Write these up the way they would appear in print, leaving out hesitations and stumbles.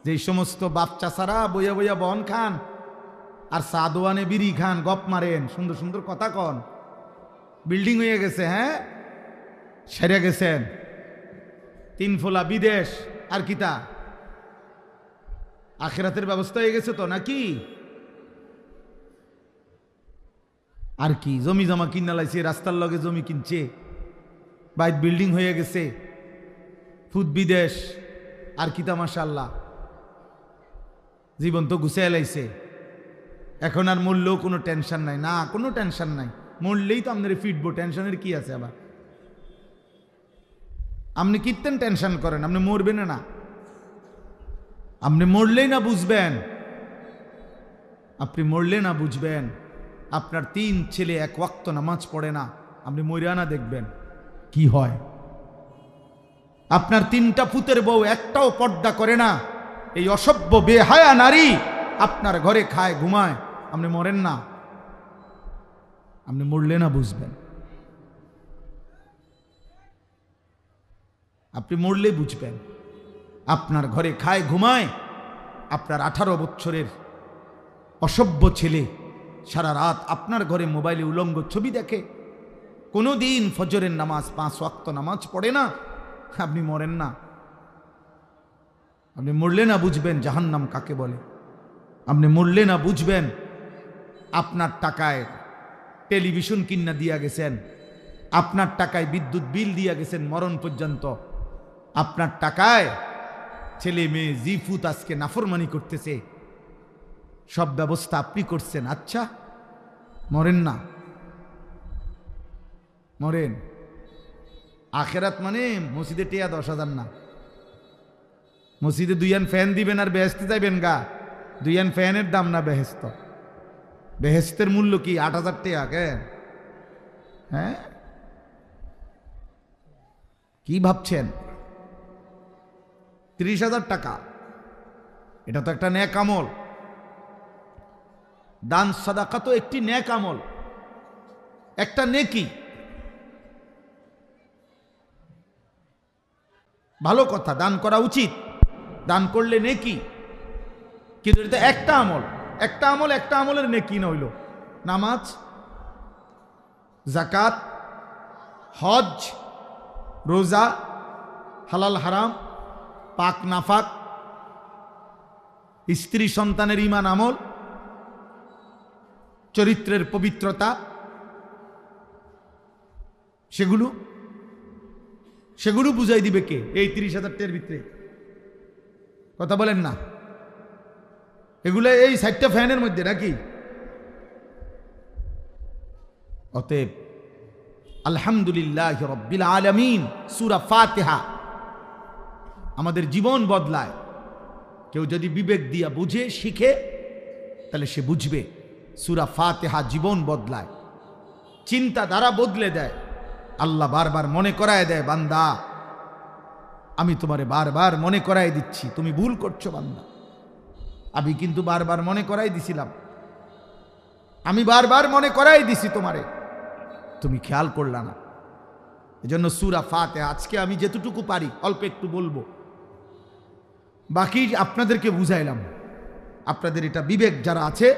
যে সমস্ত বাপ চাচারা বইয়া বইয়া বন খান আর সাদোয়ানে বিড়ি খান, গপ মারেন, সুন্দর সুন্দর কথা কন, বিল্ডিং হয়ে গেছে, হ্যাঁ সেরে গেছেন, 3 ফোলা বিদেশ, আর কিতা আখিরাতের ব্যবস্থা হয়ে গেছে তো নাকি? আর কি জমি জমা কিনা লাইছে, রাস্তার লগে জমি কিনছে, বাইত বিল্ডিং হয়ে গেছে, ফুদ বিদেশ, আর কিতা মাশাআল্লাহ জীবন তো গুছিয়ে লাইছে। এখন আর মরলেও কোনো টেনশন নাই, না কোনো টেনশন নাই, মরলেই তো আপনার ফিটবো, টেনশনের কি আছে? আবার আপনি কীর্তেন টেনশন করেন, আপনি মরবেন না, আপনি মরলেই না বুঝবেন, আপনি মরলে না বুঝবেন। আপনার 3 ছেলে 1 ওয়াক্ত নামাজ পড়ে না, আপনি মরিয়া না দেখবেন কি হয়। আপনার 3টা পুতের বউ একটাও পর্দা করে না, এই অসভ্য বেহায়া নারী আপনার ঘরে খায় ঘুমায়, আপনি মরেন না, আপনি মরলে না বুঝবেন, আপনি মরলে বুঝবেন। আপনার ঘরে খায় ঘুমায়, আপনার 18 বছরের অসভ্য ছেলে সারা রাত আপনার ঘরে মোবাইলে উলঙ্গ ছবি দেখে, কোনোদিন ফজরের নামাজ 5 ওয়াক্ত নামাজ পড়ে না, আপনি মরেন না, আপনি মরলে না বুঝবেন জাহান্নাম কাকে বলে, আপনি মরলে না বুঝবেন। আপনার টাকায় টেলিভিশন কিনা দিয়া গেছেন, আপনার টাকায় বিদ্যুৎ বিল দিয়া গেছেন মরণ পর্যন্ত, আপনার টাকায় ছেলে মেয়ে জিফুত আজকে নাফরমানি করতেছে, সব ব্যবস্থা আপনি করছেন। আচ্ছা মরেন না, মরেন। আখেরাত মানে মসজিদে টিয়া 10,000 না, মসজিদে 2 ফ্যান দিবেন আর বেহেস্তে যাইবেন গা, 2 ফ্যানের দাম না বেহেস্ত, বেহেস্তের মূল্য কি 8,000 টাকা? কেন হ্যাঁ কি ভাবছেন? 30,000 টাকা, এটা তো একটা নেক আমল। দান সাদাকা তো একটি নেক আমল, একটা নেকি, ভালো কথা, দান করা উচিত, দান করলে নেকি, কিন্তু এটা একটা আমল, একটা আমল, একটা আমলের নেকি না হইল নামাজ, যাকাত, হজ, রোজা, হালাল হারাম, পাক নাফাক, স্ত্রী সন্তানের ঈমান আমল, চরিত্রের পবিত্রতা, সেগুলো বুঝাই দিবে কে? এই 30,000 টাকার ভিতরে কথা বলেন না, এগুলো এই 60টা ফ্যানের মধ্যে নাকি? অতএব আলহামদুলিল্লাহ রাব্বিল আলামিন, সূরা ফাতিহা আমাদের জীবন বদলায়। কেউ যদি বিবেক দিয়া বুঝে শিখে তাহলে সে বুঝবে সূরা ফাতিহা জীবন বদলায়, চিন্তাধারা বদলে দেয়। আল্লাহ বারবার মনে করায় দেয়, বান্দা আমি তোমারে বারবার মনে করাই দিচ্ছি, তুমি ভুল করছো বান্দা, আমি কিন্তু বারবার মনে করাই দিছিলাম, আমি বারবার মনে করাই দিছি তোমারে, তুমি খেয়াল করলা না। এজন্য সূরা ফাতিহা আজকে আমি যেতটুকু পারি অল্প একটু বলবো, বাকি আপনাদেরকে বুঝাইলাম। আপনাদের এটা বিবেক যারা আছে,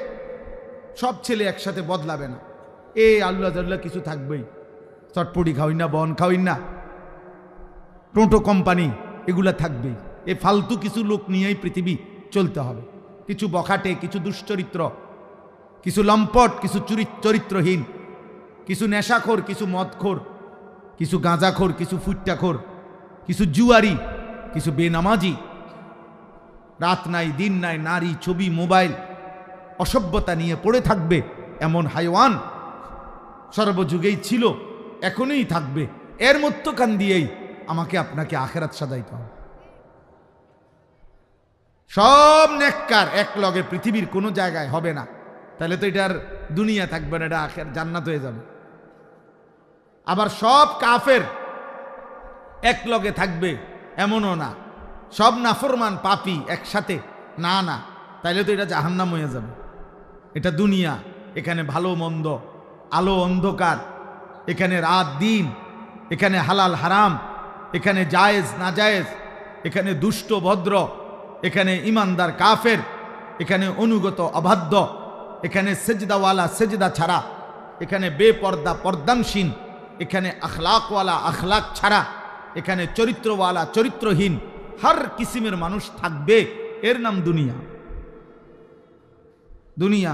সব ছেলে একসাথে বদলাবে না, আল্লাহ জাল্লাহ কিছু থাকবেই, চটপটি খাওয়াই না, বন খাওয়াই না, টোটো কোম্পানি এগুলা থাকবেই, ফালতু কিছু লোক নিয়েই পৃথিবী চলতে হবে, কিছু বখাটে, কিছু দুশ্চরিত্র, কিছু লম্পট, কিছু চরিত্রহীন, কিছু নেশাখোর, কিছু মদখোর, কিছু গাঁজাখোর, কিছু ফুট্টাখোর, কিছু জুয়ারি, কিছু বেনামাজি, রাত নাই দিন নাই, নারী, ছবি, মোবাইল, অসভ্যতা নিয়ে পড়ে থাকবে এমন হাইওয়ান সর্বযুগেই ছিল, এখনই থাকবে। এর মধ্যখান দিয়েই আমাকে আপনাকে আখেরাত সাজাইতে হবে। সব নেককার এক লগে পৃথিবীর কোনো জায়গায় হবে না, তাহলে তো এটার দুনিয়া থাকবে না, এটা আখের জান্নাত হয়ে যাবে। আবার সব কাফের এক লগে থাকবে এমনও না, সব নাফরমান পাপী একসাথে, না না, তাইলে তো এটা জাহান্নাম হয়ে যাবে। এটা দুনিয়া, এখানে ভালো মন্দ, আলো অন্ধকার, এখানে রাত দিন, এখানে হালাল হারাম, এখানে জায়েজ না জায়েজ, এখানে দুষ্ট ভদ্র, এখানে ইমানদার কাফের, এখানে অনুগত অবাধ্য, এখানে সেজদাওয়ালা সেজদা ছাড়া, এখানে বেপর্দা পর্দানসীন, এখানে আখলাকওয়ালা আখলাক ছাড়া, এখানে চরিত্রওয়ালা চরিত্রহীন, হর কিসিমের মানুষ থাকবে। এর নাম দুনিয়া। দুনিয়া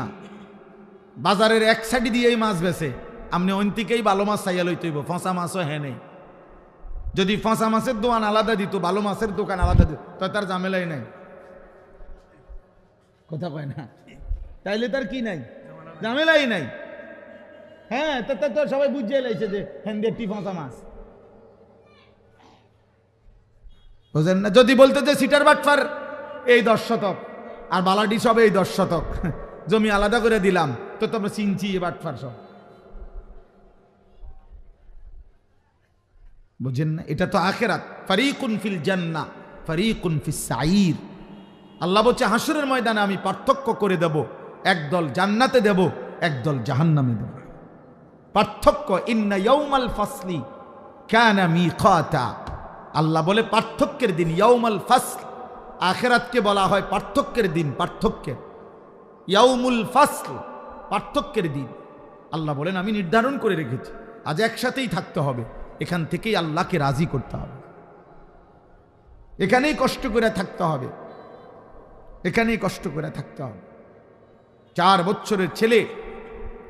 বাজারের এক সাইডে দিয়েই মাছ বেছে, আপনি অন্তিকেই ভালো মাছ চাইয়া লইতে হইব, ফসা মাছও হ্যাঁ নেই। যদি ফসা মাছের দোকান আলাদা দিত, ভালো মাছের দোকান আলাদা দিত, তো তার ঝামেলাই নাই। কথা কয় না, তাইলে তার কি নাই, ঝামেলাই নাই। হ্যাঁ, তো সবাই বুঝিয়ে লাইছে যে হ্যাঁ একটি ফসা মাছ, বুঝেন না? যদি বলতে যে সিটার বাটফার এই 10 শতক আর বালাডি সব এই 10 শতক জমি আলাদা করে দিলাম, তো তোমরা চিনছি এ বাটফার সব, বুঝেন না? এটা তো আখিরাত। ফারিকুন ফিল জান্নাহ ফারিকুন ফিস সাঈর। আল্লাহ বলছে হাসরের ময়দানে আমি পার্থক্য করে দেব, একদল জান্নাতে দেব, একদল জাহান্নামে দেব। পার্থক্য, ইন্না ইয়াউমাল ফাসলি কানা মিকাতা। আল্লাহ বলে পার্থক্যের দিন, ইয়াউমাল ফাসল। আখিরাতকে বলা হয় পার্থক্যের দিন, পার্থক্যের, ইয়াউমুল ফাসল, পার্থক্যের দিন। আল্লাহ বলেন আমি নির্ধারণ করে রেখেছি, আজ একসাথেই থাকতে হবে, এখান থেকেই আল্লাহকে রাজি করতে হবে, এখানেই কষ্ট করে থাকতে হবে, এখানেই কষ্ট করে থাকতে হবে। 4 বছরের ছেলে,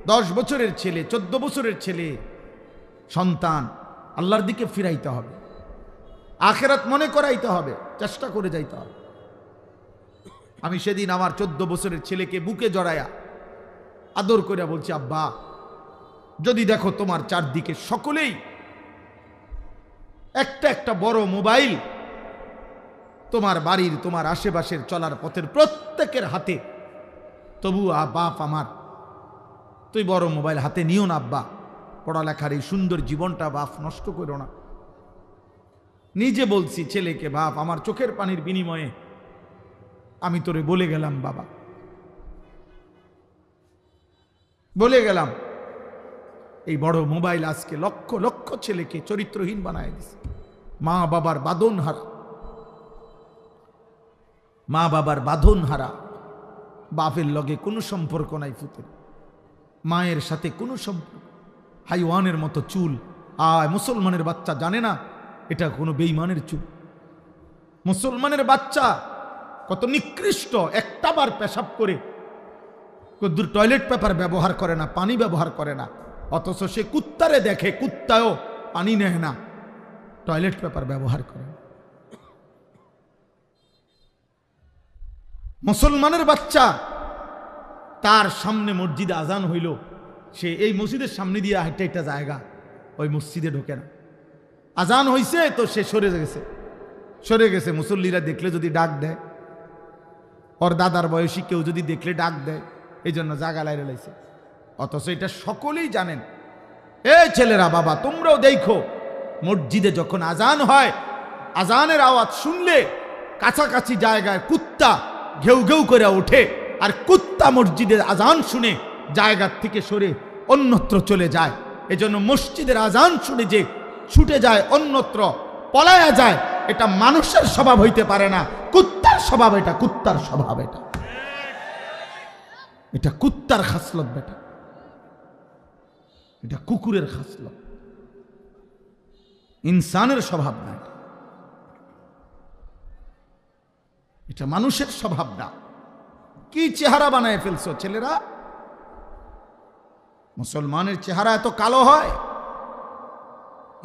10 বছরের ছেলে, 14 বছরের ছেলে সন্তান আল্লাহর দিকে ফিরাইতে হবে, আখিরাত মনে করাইতে হবে, চেষ্টা করে যাইতে হবে। আমি সেদিন আমার 14 বছরের ছেলেকে বুকে জড়ায়া আদর করে বলছি, আব্বা যদি দেখো তোমার চারদিকে সকলেই একটা একটা বড় মোবাইল, তোমার বাড়ির তোমার আশেপাশের চলার পথের প্রত্যেকের হাতে, তবু বাপ আমার তুই বড় মোবাইল হাতে নিও না আব্বা, পড়ালেখার এই সুন্দর জীবনটা বাপ নষ্ট করো না। নিজে বলছি ছেলেকে, বাপ আমার চোখের পানির বিনিময়ে আমি তোরে বলে গেলাম, বাবা বলে গেলাম, এই বড় মোবাইল আজকে লক্ষ লক্ষ ছেলেকে চরিত্রহীন বানায় দিছে। মা বাবার বাঁধন হারা, মা বাবার বাঁধন হারা, বাপের লগে কোনো সম্পর্ক নাই, ফুতের মায়ের সাথে কোনো সম্পর্ক, হাইওয়ানের মতো চুল। মুসলমানের বাচ্চা জানে না এটা কোনো বেঈমানের চুল। মুসলমানের বাচ্চা কত নিকৃষ্ট, একটাবার পেশাব করে কদ্দুর টয়লেট পেপার ব্যবহার করে না, পানি ব্যবহার করে না, অথচ সে কুত্তারে দেখে, কুত্তাও পানি নেয় না, টয়লেট পেপার ব্যবহার করে। মুসলমানের বাচ্চা তার সামনে মসজিদে আজান হইল, সে এই মসজিদের সামনে দিয়ে হাইটা একটা জায়গা, ওই মসজিদে ঢোকে না। আজান হইছে তো সে সরে গেছে। মুসল্লিরা দেখলে যদি ডাক দেয়, ওর দাদার বয়সী কেউ যদি দেখলে ডাক দেয়, এই জন্য জাগা লাইরে লাইছে। অথচ এটা সকলেই জানেন। এই ছেলেরা, বাবা তোমরাও দেখো, মসজিদে যখন আজান হয়, আজানের আওয়াজ শুনলে কাছাকাছি জায়গায় কুত্তা ঘেউ ঘেউ করে ওঠে, আর কুত্তা মসজিদের আজান শুনে জায়গার থেকে সরে অন্যত্র চলে যায়। এজন্য মসজিদের আজান শুনে যে ছুটে যায়, অন্যত্র পলায়া যায়, এটা মানুষের স্বভাব হইতে পারে না, কুত্তার স্বভাব। এটা কুত্তার স্বভাব, এটা কুত্তার খাসলত বেটা, এটা কুকুরের খাসলত, ইনসানের স্বভাব না, এটা মানুষের স্বভাব না। কি চেহারা বানায় ফেলছো ছেলেরা! মুসলমানের চেহারা এত কালো হয়,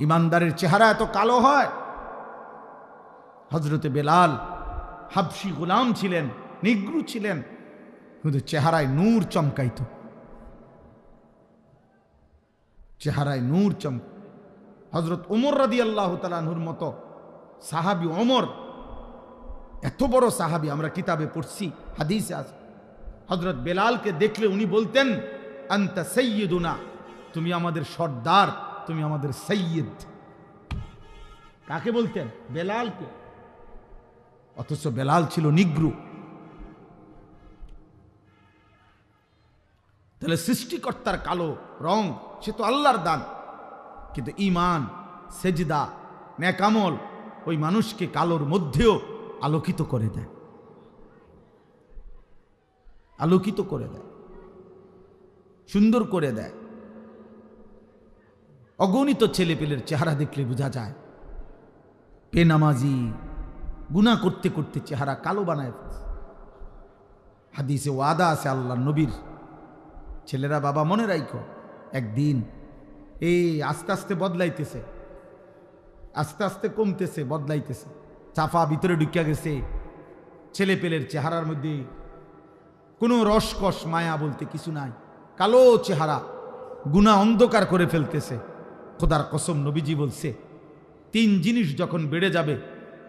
ইমানদারের চেহারা এত কালো হয়। হযরতে বেলাল হাবশি গোলাম ছিলেন, নিগ্রু ছিলেন, কিন্তু চেহারায় নূর চমকাইত, চেহারায় নূর চমক। হযরত ওমর রাদিয়াল্লাহু তাআলা আনহুর মতো সাহাবী ওমর, এত বড় সাহাবী, আমরা কিতাবে পড়ছি, হাদিসে আছে, হযরত বেলালকে দেখলে উনি বলতেন, আনতা সাইয়্যিদুনা, তুমি আমাদের সর্দার, তুমি আমাদের সৈয়দ। কাকে বলতেন? বেলালকে। অথচ বেলাল ছিল নিগ্রু। তাহলে সৃষ্টিকর্তার কালো রং, সে তো আল্লাহর দান, কিন্তু ঈমান, সেজদা, নেক আমল ওই মানুষকে কালোর মধ্যেও আলোকিত করে দেয়। আলোকিত করে দেয়, সুন্দর করে দেয়। অগণিত ছেলে পেলের চেহারা দেখলে বোঝা যায় বেনামাজি গুনাহ করতে করতে চেহারা কালো বানায় ফেলছে। হাদিসে ওয়াদা আছে আল্লাহ নবীর, ছেলেরা বাবা মনে রাখো, একদিন এই আস্তে আস্তে বদলাইতেছে, আস্তে আস্তে কমতেছে, বদলাইতেছে। চাফা ভিতরে ঢুকিয়া গেছে, ছেলে পেলের চেহারার মধ্যে কোনো রসকস মায়া বলতে কিছু নাই, কালো চেহারা, গুনাহ অন্ধকার করে ফেলতেছে। খোদার কসম নবীজি বলছে 3 জিনিস যখন বেড়ে যাবে,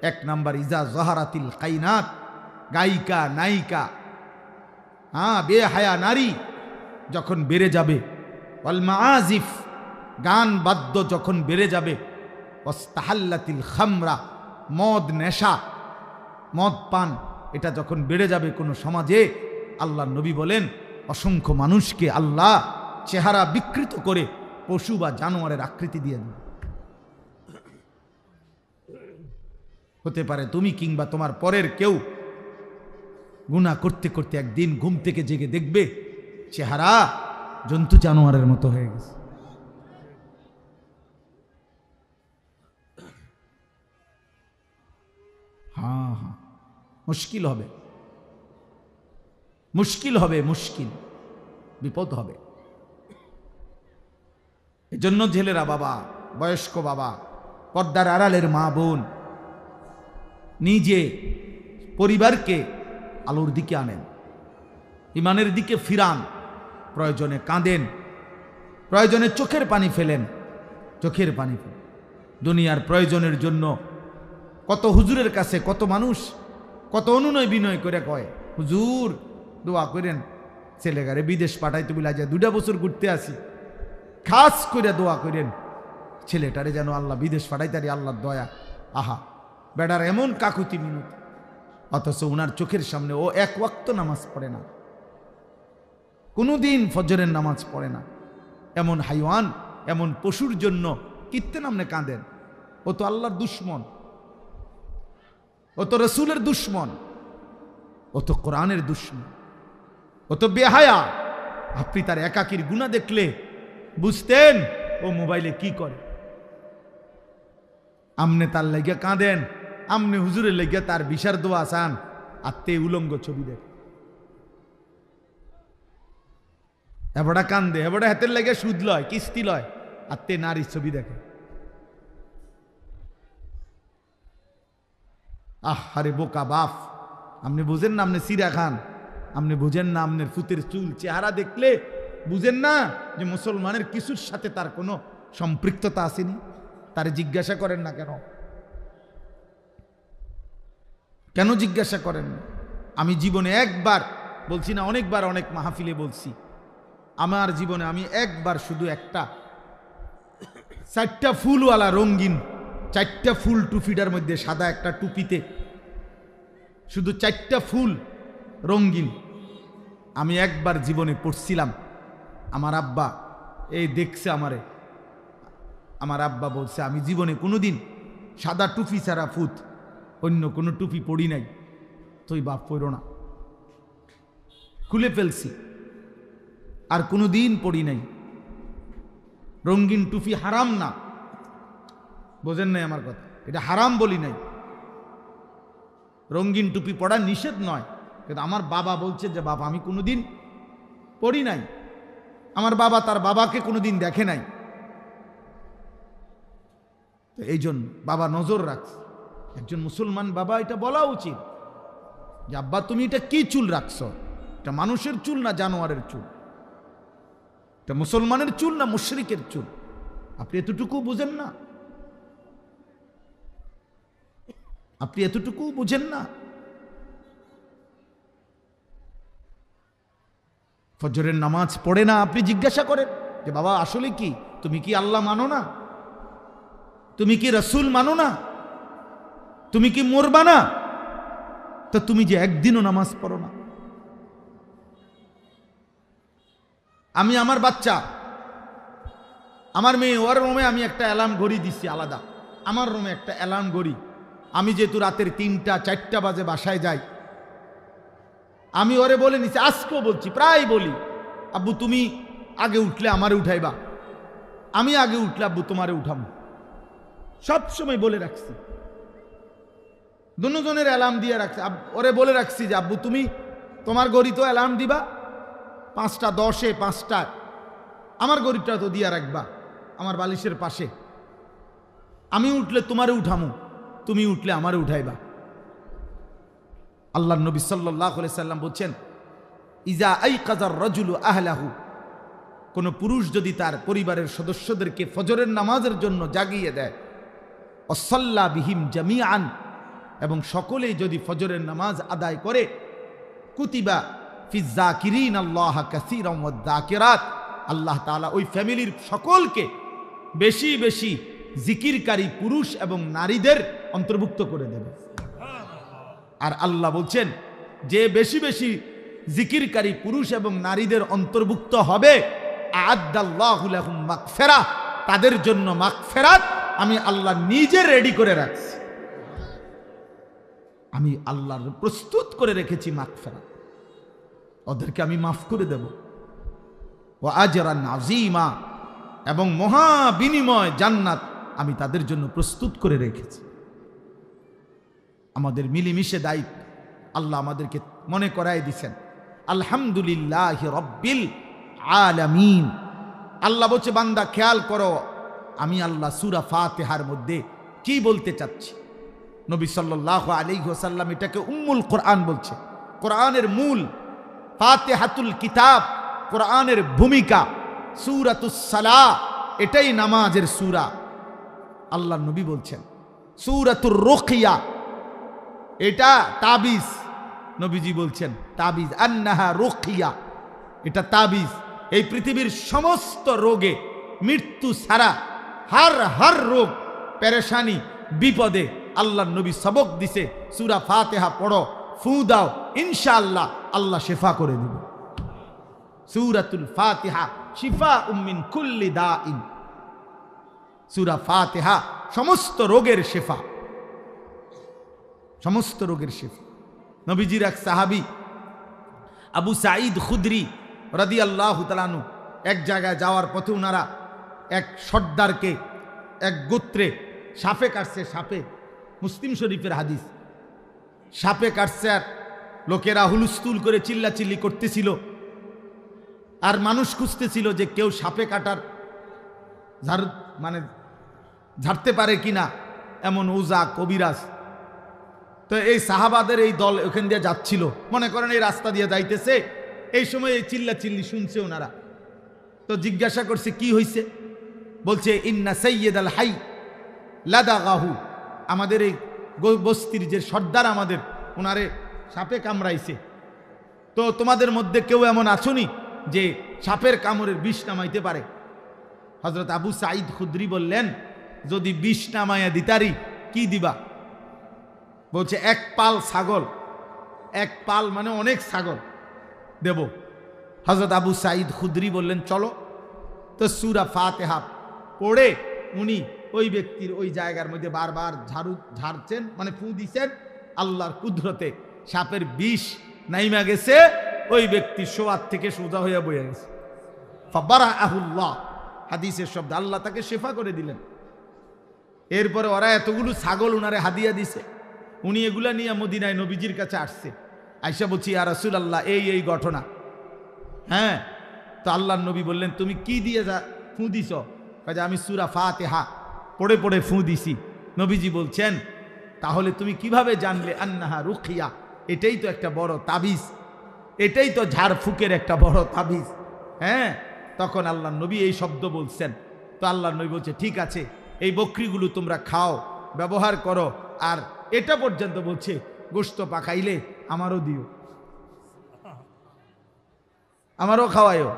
1 নাম্বার ইজা জহারাতিল কাইনাত, গায়িকা নায়িকা, বেহায়া নারী যখন বেড়ে যাবে, ওয়াল মাআজিফ, গান বাদ্য যখন বেড়ে যাবে, ওয়াস্তাহাল্লাতিল খামরা, মদ নেশা, মদ পান, এটা যখন বেড়ে যাবে কোনো সমাজে, আল্লাহ নবী বলেন অসংখ্য মানুষকে আল্লাহ চেহারা বিকৃত করে পশু বা জানোয়ারের আকৃতি দিয়ে দেন। হতে পারে তুমি কিংবা তোমার পরের কেউ গুনাহ করতে করতে একদিন ঘুম থেকে জেগে দেখবে চেহারা জন্তু জানোয়ারের মতো হয়ে গেছে। হ্যাঁ, মুশকিল হবে, মুশকিল হবে, মুশকিল, বিপদ হবে। এজন্য ছেলেরা বাবা, বয়স্ক বাবা, পর্দার আড়ালের মা বোন, নিজে পরিবারকে আলোর দিকে আনেন, ইমানের দিকে ফিরান, প্রয়োজনে কাঁদেন, প্রয়োজনে চোখের পানি ফেলেন, চোখের পানি ফেলেন। দুনিয়ার প্রয়োজনের জন্য কত হুজুরের কাছে কত মানুষ কত অনুনয় বিনয় করে কয়, হুজুর দোয়া করেন ছেলেগারে বিদেশ পাঠাইতে বলে আজ 2 বছর ঘুরতে আসি, খাস করে দোয়া করেন ছেলেটারে যেন আল্লাহ বিদেশ পাঠাইতারি, আল্লাহর দয়া। আহা, বেড়ার এমন কাকুতি মিনতি, অথচ উনার চোখের সামনে ও 1 ওয়াক্ত নামাজ পড়ে না, কোনোদিন ফজরের নামাজ পড়ে না। এমন হাইওয়ান, এমন পশুর জন্য কিত্তে নামনে কাঁদেন? ও তো আল্লাহর দুশ্মন, ও তো রসুলের দুশ্মন, ও তো কোরআনের দুশ্মন, ও তো বেহায়া। আপনি তার একাকির গুনাহ দেখলে বুঝতেন ও মোবাইলে কি করে। আমনে তার লেগে কাঁদেন, আমনে হুজুরের লেগে তার বিশার দোয়া চান, আর তে উলঙ্গ ছবি দেখ, এবড়া কান্দে, এবড়া হাতের লেগে সুদ লয়, কিস্তি লয়, আর তে নারীর ছবি দেখে। আরে বোকা বাপ, আপনি বুঝেন না আপনি সিরা খান, আপনি বুঝেন না আপনার ফুতের চুল চেহারা দেখলে বুঝেন না যে মুসলমানের কিছুর সাথে তার কোনো সম্পৃক্ততা আসেনি? তার জিজ্ঞাসা করেন না কেন? কেন জিজ্ঞাসা করেন না? আমি জীবনে একবার বলছি না, অনেকবার অনেক মাহফিলে বলছি, আমার জীবনে আমি একবার শুধু একটা 4টা ফুলওয়ালা রঙিন 4টা ফুল টুপিটার মধ্যে সাদা একটা টুপিতে শুধু 4টা ফুল রঙিন আমি একবার জীবনে পড়ছিলাম। আমার আব্বা এই দেখছে আমারে, আমার আব্বা বলছে আমি জীবনে কোনোদিন সাদা টুপি ছাড়া ফুত অন্য কোনো টুপি পড়ি নাই, তুই বাপ পড়ো না, খুলে ফেলছি, আর কোনোদিন পড়ি নাই। রঙিন টুপি হারাম না, বোঝেন নাই আমার কথা, এটা হারাম বলি নাই, রঙিন টুপি পড়া নিষেধ নয়, কিন্তু আমার বাবা বলছে যে বাবা আমি কোনোদিন পড়ি নাই, আমার বাবা তার বাবাকে কোনোদিন দেখে নাই, তো এই জন্য বাবা নজর রাখছে। একজন মুসলমান বাবা এটা বলা উচিত যে আব্বা তুমি এটা কি চুল রাখছো, এটা মানুষের চুল না জানোয়ারের চুল, এটা মুসলমানের চুল না মুশরিকের চুল, আপনি এতটুকু বুঝেন না? আপনি এতটুকু বুঝেন না? ফজরের নামাজ পড়ে না, আপনি জিজ্ঞাসা করেন যে বাবা আসলে কি, তুমি কি আল্লাহ মানো না? তুমি কি রসুল মানো না? তুমি কি মরবা না? তো তুমি যে একদিনও নামাজ পড়ো না। আমি আমার বাচ্চা, আমার মেয়ে, ওর রুমে আমি একটা অ্যালার্ম ঘড়ি দিচ্ছি আলাদা, আমার রুমে একটা অ্যালার্ম ঘড়ি। আমি যেহেতু রাতের 3টা 4টা বাজে বাসায় যাই, আমি ওরে বলে নিছি, আজকেও বলছি, প্রায় বলি, আব্বু তুমি আগে উঠলে আমারে উঠাইবা, আমি আগে উঠলে আব্বু তোমারে উঠাবো। সব সময় বলে রাখছি, দুজনের অ্যালার্ম দিয়ে রাখছি। ওরে বলে রাখছি যে আব্বু তুমি তোমার গড়ি তো অ্যালার্ম দিবা 5টা 10-এ 5টায়, আমার গড়িটা তো দিয়া রাখবা আমার বালিশের পাশে। আমি উঠলে তোমারে উঠামু, তুমি উঠলে আমারে উঠাইবা। আল্লাহ নবী সাল্লাল্লাহু আলাইহি সাল্লাম বলছেন, ইজা আইকাযার রাজুলু আহলাহু, কোন পুরুষ যদি তার পরিবারের সদস্যদেরকে ফজরের নামাজের জন্য জাগিয়ে দেয়, ওয়াসাল্লা বিহিম জামিআন, এবং সকলেই যদি ফজরের নামাজ আদায় করে, কুতিবা ফিজ যাকিরিন আল্লাহ কাসীরান ওয়াজ যাকিরাত, আল্লাহ তাআলা ওই ফ্যামিলির সকলকে বেশি বেশি জিকিরকারী পুরুষ এবং নারীদের অন্তর্ভুক্ত করে দেবে। আর আল্লাহ বলছেন যে বেশি বেশি জিকিরকারী পুরুষ এবং নারীদের অন্তর্ভুক্ত হবে, আ'আদ্দাল্লাহু লাহুম মাগফিরাহ, তাদের জন্য মাগফিরাত আমি আল্লাহ নিজে রেডি করে রাখছি। আমি আল্লাহ প্রস্তুত করে রেখেছি মাগফিরাত, ওদেরকে আমি মাফ করে দেব। ওয়া আজরান আযীমা, এবং মহা বিনিময় জান্নাত আমি তাদের জন্য প্রস্তুত করে রেখেছি। আমাদের মিলেমিশে দায়িত্ব আল্লাহ আমাদেরকে মনে করাই দিছেন। আলহামদুলিল্লাহি রাব্বিল আলামিন। আল্লাহ বলছে বান্দা খেয়াল করো, আমি আল্লাহ সূরা ফাতিহার মধ্যে কি বলতে চাচ্ছি। নবী সাল্লাল্লাহু আলাইহি ওয়াসাল্লাম এটাকে উম্মুল কোরআন বলছে, কোরআনের মূল, ফাতিহাতুল কিতাব, কোরআনের ভূমিকা। সূরাতুস সালাহ, এটাই নামাজের সূরা। আল্লাহ নবী বলছেন সূরাতুর রুকিয়া, এটা তাবিজ। নবীজি বলছেন তাবিজ, আন্নাহা রুকিয়া, এটা তাবিজ। এই পৃথিবীর সমস্ত রোগে, মৃত্যু ছাড়া হার রোগ, পেরেশানি, বিপদে আল্লাহ নবী সবক দিছে, সূরা ফাতিহা পড়ো, ফু দাও, ইনশাআল্লাহ আল্লাহ শেফা করে দিবে। সূরাতুল ফাতিহা শিফাউম মিন কুল্লি দাইন। সূরা ফাতিহা সমস্ত রোগের শেফা, সমস্ত রোগের শেফা। নবীজির এক সাহাবী আবু সাঈদ খুদরি রাদিয়াল্লাহু তাআলা আনহু, এক জায়গায় যাওয়ার পথে ওনারা এক সর্দারকে, এক গোত্রে সাপে কাটছে। সাপে, মুসলিম শরীফের হাদিস, সাপে কাটছে। আর লোকেরা হুলস্থুল করে চিল্লাচিল্লি করতেছিল, আর মানুষ খুঁজতেছিল যে কেউ সাপে কাটার ঝাড়তে পারে কিনা, এমন ওজা কবিরাজ। তো এই সাহাবাদের এই দল ওখান দিয়ে যাচ্ছিল, মনে করেন এই রাস্তা দিয়ে যাইতেছে, এই সময় এই চিল্লাচিল্লি শুনছে ওনারা। তো জিজ্ঞাসা করছে কি হয়েছে, বলছে ইন্না সাইয়্যিদাল হাই লাদাগাহু, আমাদের এই বস্তির যে সর্দার আমাদের, ওনারে সাপে কামড়াইছে। তো তোমাদের মধ্যে কেউ এমন আছোনি যে সাপের কামড়ের বিষ নামাইতে পারে? হযরত আবু সাঈদ খুদরি বললেন, যদি বিষ নামাইয়া দিতারি কি দিবা? বলছে এক পাল ছাগল। এক পাল মানে অনেক ছাগল দেব। হযরত আবু সাঈদ খুদরি বললেন চলো। তো সূরা ফাতিহা পড়ে উনি ওই ব্যক্তির ওই জায়গার মধ্যে বারবার ঝাড়ছেন, মানে ফু দিছেন। আল্লাহর কুদরতে সাপের বিষ নাইমা গেছে, ওই ব্যক্তি শোয়ার থেকে সোজা হইয়া বইয়া গেছে। ফাবারাআহুল্লাহ, হাদিসের শব্দ, আল্লাহ তাকে শেফা করে দিলেন। এরপরে ওরা এতগুলো ছাগল উনারে হাদিয়া দিছে, উনি এগুলা নিয়ে মদিনায় নবীজির কাছে আসছে। আয়েশা বলছি ইয়া রাসূলুল্লাহ, এই ঘটনা। হ্যাঁ, তো আল্লাহর নবী বললেন তুমি কি দিয়ে ফু দিছ? কাজে আমি সূরা ফাতিহা পড়ে পড়ে ফু দিছি। নবীজি বলছেন তাহলে তুমি কিভাবে জানলে আন্নাহা রুকিয়া? এটাই তো একটা বড় তাবিজ, এটাই তো ঝাড়ফুকের একটা বড় তাবিজ। হ্যাঁ, তখন আল্লাহর নবী এই শব্দ বলছেন। তো আল্লাহর নবী বলছে ঠিক আছে, এই বকরিগুলো তোমরা খাও, ব্যবহার করো, আর এটা পর্যন্ত বলছে গোশত পাকাইলে আমারও দিও, আমারও খাওয়াইও।